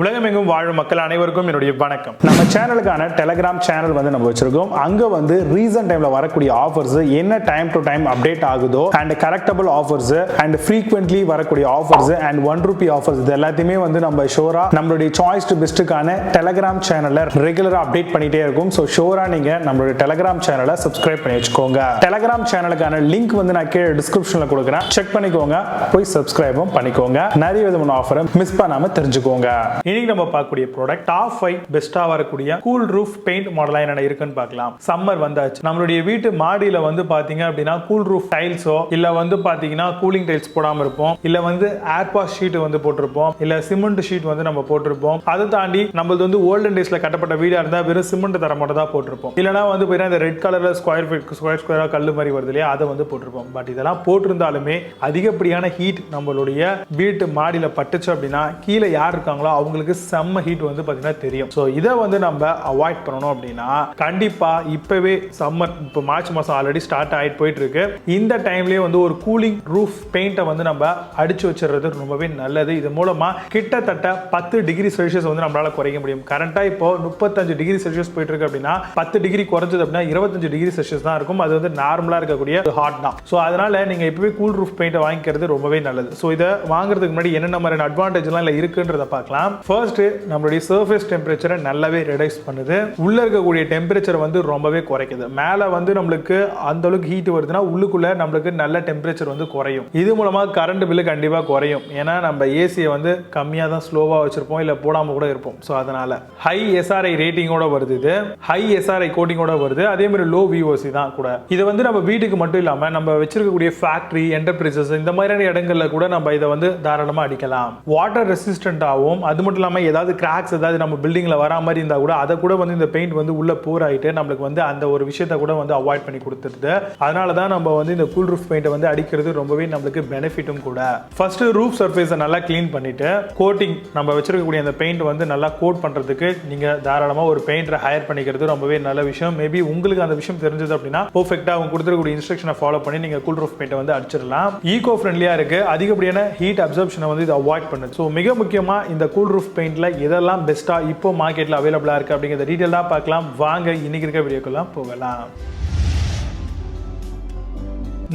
உலகமெங்கும் வாழும் மக்கள் அனைவருக்கும் என்னுடைய வணக்கம். நம்ம சேனலுக்கான டெலிகிராம் சேனல் வந்து நம்ம வச்சிருக்கோம். அங்க வந்து ரீசன்ட் டைம்ல வரக்கூடிய ஆஃபர்ஸ் என்ன டைம் டு டைம் அப்டேட் ஆகுதோ and correctable offers and frequently வரக்கூடிய ஆஃபர்ஸ் அண்ட் ₹1 ஆஃபர்ஸ் இது எல்லாத்தையுமே வந்து நம்ம ஷோரா நம்மளுடைய சாய்ஸ் டு பெஸ்ட்டுக்கான டெலிகிராம் சேனல்ல ரெகுலரா அப்டேட் பண்ணிட்டே இருக்கும். ஸோ ஷோரா நீங்க நம்மளுடைய டெலிகிராம் சேனலை சப்ஸ்கிரைப் பண்ணி வச்சுக்கோங்க. டெலிகிராம் சேனலுக்கான லிங்க் வந்து நான் கீழே டிஸ்கிரிப்ஷன்ல கொடுக்குறேன், செக் பண்ணிக்கோங்க, போய் சப்ஸ்கிரைபும் பண்ணிக்கோங்க. நிறைய விதமான ஆஃபரை மிஸ் பண்ணாம தெரிஞ்சுக்கோங்க. இன்னைக்கு நம்ம பார்க்கக்கூடிய ப்ராடக்ட் டாப் 5 பெஸ்டா வரக்கூடிய கூல் ரூஃப் பெயிண்ட் மாடலா என்ன இருக்குன்னு பார்க்கலாம். சம்மர் வந்தாச்சு. நம்மளுடைய வீட்டு மாடியில வந்து பாத்தீங்க அப்படின்னா கூல் ரூஃப் டைல்ஸோ இல்ல வந்து பாத்தீங்கன்னா கூலிங் டைல்ஸ் போடாம இருப்போம், இல்ல வந்து ஏர்பாஸ் ஷீட் வந்து போட்டிருப்போம், இல்ல சிமெண்ட் ஷீட் வந்து நம்ம போட்டிருப்போம். அதை தாண்டி நம்மளது வந்து ஓல்டன் டேஸ்ல கட்டப்பட்ட வீடா இருந்தா வெறும் சிமெண்ட் தர மட்டும் தான் போட்டிருப்போம். இல்லனா வந்து பாத்தீங்கன்னா இந்த ரெட் கலர்ல ஸ்கொயரா கல்லு மாதிரி வருது இல்லையா, அதை வந்து போட்டிருப்போம். பட் இதெல்லாம் போட்டிருந்தாலுமே அதிகப்படியான ஹீட் நம்மளுடைய வீட்டு மாடியில பட்டுச்சு அப்படின்னா கீழே யார் இருக்காங்களோ அவங்களுக்கு செம்ம ஹீட் வந்து பாத்தீங்கன்னா தெரியும். சோ இதை வந்து நம்ம அவாய்ட் பண்ணணும் அப்படின்னா கண்டிப்பா இப்பவே சம்மர் இப்போ மார்ச் மாசம் ஆல்ரெடி ஸ்டார்ட் ஆயிட்டு போயிட்டு இருக்கு. இந்த டைம்லயே வந்து ஒரு கூலிங் ரூஃப் பெயிண்டை வந்து நம்ம அடிச்சு வச்சிருக்கிறது ரொம்பவே நல்லது. இது மூலமா கிட்டத்தட்ட 10 டிகிரி செல்சியஸ் வந்து நம்மளால குறைக்க முடியும். கரண்டா இப்போ 35 டிகிரி செல்சியஸ் போயிட்டு இருக்கு அப்படின்னா 10 டிகிரி குறைஞ்சது அப்படின்னா 25 டிகிரி செல்சியஸ் தான் இருக்கும். அது வந்து நார்மலா இருக்கக்கூடிய ஹாட் தான். ஸோ அதனால நீங்க இப்பவே கூல் ரூஃப் பெயிண்டை வாங்கிக்கிறது ரொம்பவே நல்லது. ஸோ இதை வாங்குறதுக்கு முன்னாடி என்னென்ன மாதிரியான அட்வான்டேஜ் எல்லாம் இருக்குன்றத பார்க்கலாம். ஃபர்ஸ்ட் நம்மளுடைய சர்ஃபேஸ் டெம்பரேச்சரை நல்லாவே ரெடியூஸ் பண்ணுது. உள்ள இருக்கக்கூடிய டெம்பரேச்சர் வந்து ரொம்பவே குறைக்குது. மேல வந்து நம்மளுக்கு அந்த அளவுக்கு ஹீட் வருதுன்னா உள்ளுக்குள்ள நம்மளுக்கு நல்ல டெம்பரேச்சர் வந்து குறையும். இது மூலமா கரண்ட் பில்லு கண்டிப்பா குறையும். ஏன்னா நம்ம ஏசியை வந்து கம்மியா தான் ஸ்லோவா வச்சிருப்போம், இல்ல போடாம கூட இருப்போம். ஸோ அதனால ஹை எஸ்ஆர்ஐ ரேட்டிங்கோட வருது, இது ஹை எஸ்ஆர்ஐ கோட்டிங்கோட வருது. அதே மாதிரி லோ விஓசி தான் கூட. இது வந்து நம்ம வீட்டுக்கு மட்டும் இல்லாம நம்ம வச்சிருக்கக்கூடிய ஃபேக்டரி என்டர்பிரைசஸ் இந்த மாதிரியான இடங்கள்ல கூட நம்ம இதை வந்து தாராளமா அடிக்கலாம். வாட்டர் ரெசிஸ்டன்ட் ஆகும். அது மட்டும் இல்லாம ஏதாவது கிராக்ஸ் ஏதாவது நம்ம பில்டிங்ல வரா மாதிரி இருந்தா கூட அதை கூட வந்து இந்த பெயிண்ட் வந்து உள்ள போர் ஆயிட்டு நம்மளுக்கு வந்து அந்த ஒரு விஷயத்தை கூட வந்து அவாய்ட் பண்ணி கொடுத்துருது. அதனால தான் நம்ம வந்து இந்த கூல் ரூஃப் பெயிண்டை வந்து அடிக்கிறது ரொம்பவே நம்மளுக்கு பெனிஃபிட்டும் கூட. ஃபர்ஸ்ட் ரூஃப் சர்ஃபேஸை நல்லா க்ளீன் பண்ணிட்டு கோட்டிங் நம்ம வச்சிருக்கக்கூடிய அந்த பெயிண்ட் வந்து நல்லா கோட் பண்றதுக்கு நீங்க தாராளமா ஒரு பெயிண்டரை ஹையர் பண்ணிக்கிறது ரொம்பவே நல்ல விஷயம். மேபி உங்களுக்கு அந்த விஷயம் தெரிஞ்சது அப்படின்னா பெர்ஃபெக்ட்டா அவங்க கொடுத்துருக்கக்கூடிய இன்ஸ்ட்ரக்ஷனை ஃபாலோ பண்ணி நீங்க கூல் ரூஃப் பெயிண்டை வந்து அடிச்சிடலாம். ஈகோ ஃப்ரெண்ட்லியா இருக்கு, அதிகப்படியான ஹீட் அப்சர்ப்ஷனை வந்து இது அவாய்ட் பண்ணுது. ஸோ மிக முக்கியமா இந்த கூல் ரூஃப் பெயிண்ட்ல இதெல்லாம் பெஸ்டா இப்போ மார்க்கெட்ல அவைலபிளா இருக்கு அப்படிங்கறத டீடைலா பார்க்கலாம். வாங்க இன்னைக்கு இருக்க வீடியோக்குலாம் போகலாம்.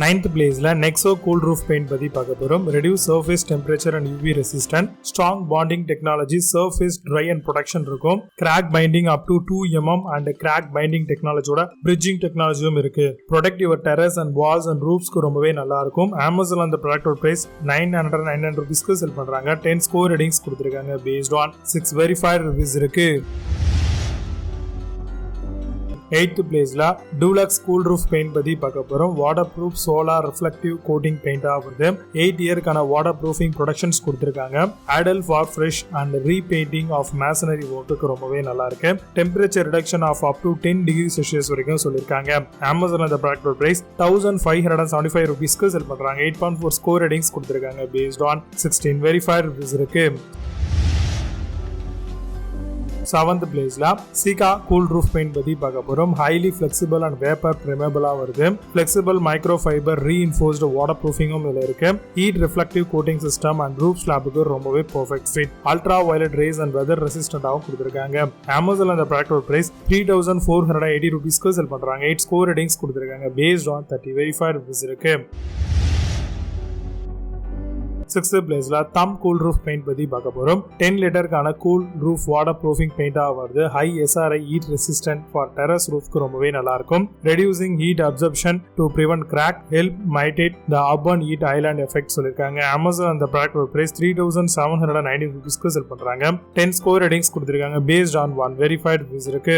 9th பிளேஸ்ல நெக்ஸோ கூல் ரூஃப் பெயிண்ட் பத்தி பார்க்க போறோம். Reduce surface temperature and UV resistant, strong bonding technology, surface dry and protection இருக்கும். Crack binding up to 2 mm and crack binding டெக்னாலஜியோட பிரிட்ஜிங் டெக்னாலஜியும் இருக்கு. Protect your terrace and walls and ரூஃப்ஸ்க்கு ரொம்பவே நல்லா இருக்கும். அமேசான் அந்த ப்ராடக்டோட பிரைஸ் $999 செல் பண்றாங்க. 10 ஸ்கோர் ரேட்டிங்ஸ் கொடுத்திருக்காங்க. பேஸ்ட் ஆன் 6 வெரிஃபைட் ரிவ்யூஸ் இருக்கு. 8th பிளேஸ்ல Dulux கூல் ரூஃப் பெயிண்ட் பத்தி பார்க்க போறோம். Water proof solar reflective coating பெயிண்டா வருது. 8 இயர்க்கான வாட்டர் ப்ரூஃபிங் ப்ரொடக்ஷன்ஸ் கொடுத்திருக்காங்க. Ideal for fresh and repainting of masonry ஒர்க்குக்கு ரொம்பவே நல்லா இருக்கு. Temperature reduction of up to 10 degree Celsius வரைக்கும் சொல்லியிருக்காங்க. அமேசான் அந்த ப்ராடக்ட் பிரைஸ் $1575 செல் பண்றாங்க. 8.4 ஸ்கோர் ரேட்டிங்ஸ் கொடுத்திருக்காங்க. பேஸ்ட் ஆன் 16 வெரிஃபைட் ரிவ்யூஸ் இருக்கு. 7th பிளேஸ்ல Sika கூல் ரூஃப் பெயிண்ட் பத்தி பார்க்க போறோம். ஹைலி ஃபிளெக்சிபிள் அண்ட் வேப்பர் பிரேமபிளா வருது. Flexible micro fibre reinforced water ப்ரூஃபிங்கும் இதுல இருக்கு. Heat reflective coating system and roof ஸ்லாபுக்கு ரொம்பவே perfect fit. Ultra violet rays and weather ரெசிஸ்டன்டாகவும் கொடுத்திருக்காங்க. அமேசான் அந்த ப்ராடக்டோட பிரைஸ் $3480 செல் பண்றாங்க. 8 ஸ்கோர் ரேட்டிங்ஸ் கொடுத்திருக்காங்க. பேஸ்ட் ஆன் 30 வெரிஃபைட் ரிவ்யூஸ் இருக்கு. 6th பிளேஸ்ல Thump கூல் ரூஃப் பெயிண்ட் பத்தி பார்க்க போறோம். 10 லிட்டருக்கான கூல் ரூஃப் வாட்டர் ப்ரூஃபிங் பெயிண்டா வருது. High SRI heat resistant for terrace ரூஃப்க்கு ரொம்பவே நல்லா இருக்கும். Reducing heat absorption to prevent crack, help mitigate the urban heat island effect சொல்லிருக்காங்க. அமேசான் அந்த ப்ராடக்ட் பிரைஸ் $3790 செல் பண்றாங்க. 10 ஸ்கோர் ரேட்டிங்ஸ் கொடுத்திருக்காங்க. பேஸ்ட் ஆன் 1 வெரிஃபைட் ரிவ்யூஸ் இருக்கு.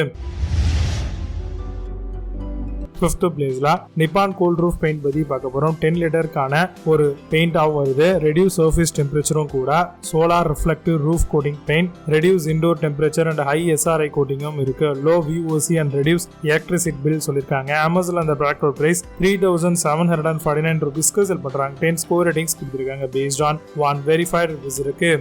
5th பிளேஸ்ல Nippon கூல் ரூஃப் பெயிண்ட் பத்தி பார்க்க போறோம். 10 லிட்டருக்கான ஒரு பெயிண்டாவும் வருது. ரெடியூஸ் சர்ஃபேஸ் டெம்பரேச்சரும் கூட. Solar reflective roof coating paint, reduce indoor temperature and high SRI கோட்டிங்கும் இருக்கு. Low VOC and reduce electricity bill சொல்லிருக்காங்க. அமேசான் அந்த ப்ராடக்ட் பிரைஸ் $3749 செல் பண்றாங்க. 10 ஸ்கோர் ரேட்டிங்ஸ் கொடுத்திருக்காங்க. பேஸ்ட் ஆன் 1 வெரிஃபைட் ரிவ்யூஸ் இருக்கு.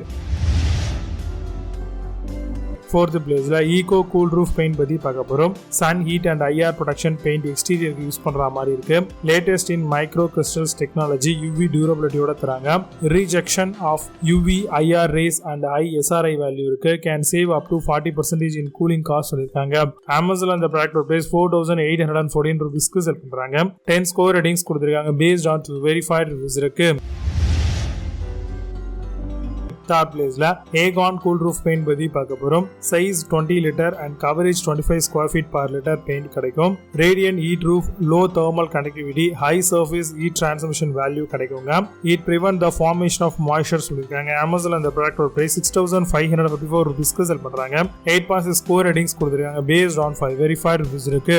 4th பிளேஸ்ல ஈகோ கூல் ரூஃப் பெயிண்ட் பத்தி பார்க்க போறோம். Sun heat and IR protection paint எக்ஸ்டீரியருக்கு யூஸ் பண்ற மாதிரி இருக்கு. Latest in micro crystals technology, UV டியூரபிலிட்டியோட தராங்க. Rejection of UV IR rays and high SRI value இருக்கு. Can save up to 40% in cooling cost சொல்லிருக்காங்க. Amazon அந்த ப்ராடக்ட் பிரைஸ் 4814 ரூபீஸ்க்கு செல் பண்றாங்க. 10 ஸ்கோர் ரேட்டிங்ஸ் கொடுத்திருக்காங்க. பேஸ்ட் ஆன் வெரிஃபைட் ரிவ்யூஸ் இருக்கு. Third place la Aegon cool roof paint பத்தி பார்க்க போறோம். Size 20 liter and coverage 25 square feet per liter paint கிடைக்கும். Radiant heat roof, low thermal conductivity, high surface heat transmission value கிடைக்குங்க. It prevent the formation of moisture சொல்லிருக்காங்க. Amazon அந்த product price 6554 ரூபீஸ்க்கு sell பண்றாங்க. 8.6 score ratings கொடுத்திருக்காங்க. based on 5 verified reviews இருக்கு.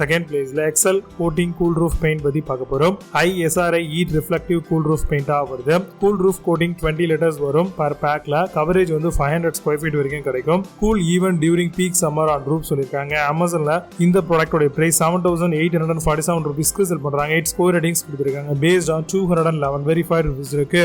Second place la Excel coating cool roof paint பத்தி பார்க்க போறோம். high SRI heat reflective cool roof paint வருது. cool roof coating 20 liters வரும் per pack ல. coverage வந்து 500 square feet வரைக்கும் கிடைக்கும். cool even during peak summer on roof சொல்லிருக்காங்க. Amazonல இந்த ப்ராடக்ட்டோட பிரைஸ் 7847 ரூபீஸ்க்கு செல் பண்றாங்க. 8 ஸ்கோர் ரேட்டிங்ஸ் கொடுத்திருக்காங்க. based on 211 verified reviews இருக்கு.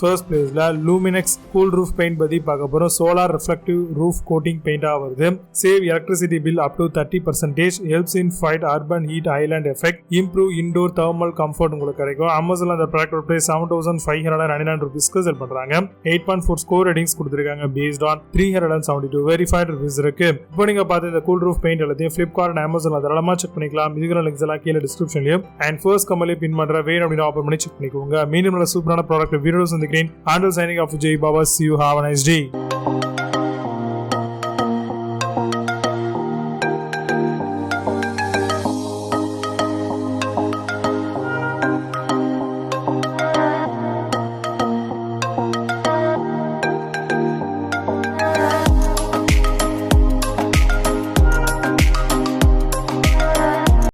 First place la LuminX cool roof paint பத்தி பார்க்க போறோம். solar reflective roof coating paint வருது. save electricity bill up to 30%, helps in fight urban heat island effect, improve indoor thermal comfort உங்களுக்கு கிடைக்கும். Amazon அந்த product price 7599 ரூபீஸ்க்கு sell பண்றாங்க. 8.4 score ratings கொடுத்திருக்காங்க. based on 372 verified reviews இருக்கு. இப்போ நீங்க பார்த்த இந்த cool roof paint எல்லாத்தையும் Flipkart and Amazonல தாராளமா செக் பண்ணிக்கலாம். இதுக்கான லிங்க்ஸ் எல்லாம் கீழ டிஸ்கிரிப்ஷன்லயும் and first கமெண்ட்ல பின் பண்ற வேணும் அப்படினா ஓபன் பண்ணி செக் பண்ணிக்கோங்க. மீண்டும் நல்ல சூப்பரான product videos Handle signing off Jay Baba. See you. Have a nice day.